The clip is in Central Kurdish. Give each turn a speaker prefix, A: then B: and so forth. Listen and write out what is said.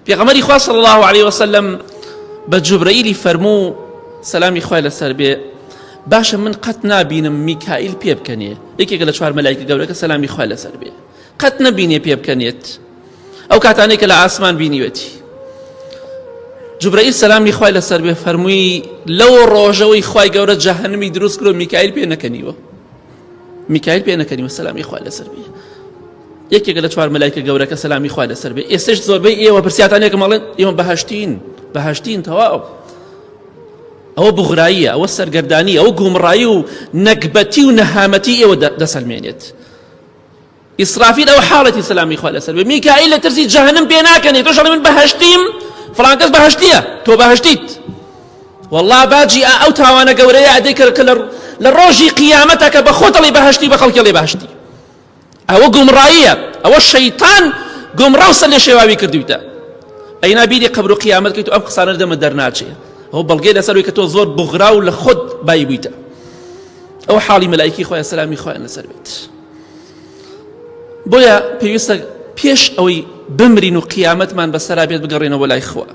A: پێغەمبەری خوا صلی الله عليه وسلم بە جوبرەئیلی فەرموو سەلامی خوای لەسەر بێ باشە من قەت نابینم میکائیل پێ بکەنێ یەکێکە لە چوار مەلایکە گەورەکە سەلامی خوای لەسەر بێ قەت نەبینێ پێ بکەنێت ئەو کاتانەی کە لە ئاسمان بینیوەتی جوبرەئیل سەلامی خوای لەسەر بێ فەرمووی لەو ڕۆژەوەی خوای گەورە جەهەنەمی دروست کرد و میکائیل پێ نەکەنیوە میکائیل پێ نەکەنیوە سەلامی خوای لەسەر بێ یەکێکە لە چوار مەلایکە گەورەکە سەلامی خوای لەسەر بێ ئێستش زۆربەی ئێوە پرسیاتانێکە مەڵێن ئێمە بەهەشتین تەواو ئەوە بغراییە ئەوە سەرگەردانی ئەوە گومڕایی و نەکبەتی و نەهامەتی ئێوە دەسەلمێنێت ئیسرافیل ئەوە حاڵەتی سەلامی خوای لەسەر بێ میکائیل لە ترسی جەهەنەم پێ ناکەنێت تۆش من بەهەشتیم فڵان کەس بەهەشتیە تۆ بەهەشتیت والله باجی ئەو تاوانە گەورەیە ئەدەی کە لە ڕۆژی قیامەتە کە بە خۆت دەڵێ بەهەشتی بە خەڵکی دەڵێ بەهەشتی ئەوە گومڕاییە ئەوە شەیتان گومڕاو سەر لێ شێواوی کردویتە ئەی نابیری قەبر و قیامەت کەیت و ئەم قسانە دەمە دەرناچێ ئەوە بەڵگەی لەسەروی کە تۆ زۆر بغرا و لە خۆت بای بوویتە ئەوە حاڵی مەلایکی خۆیان سەلامی خۆیان لەسەر بێت بۆیە پێویستە پێش ئەوەی بمرین و قیامەتمان بەسەرا بێت بگەڕێنەوە لای خوا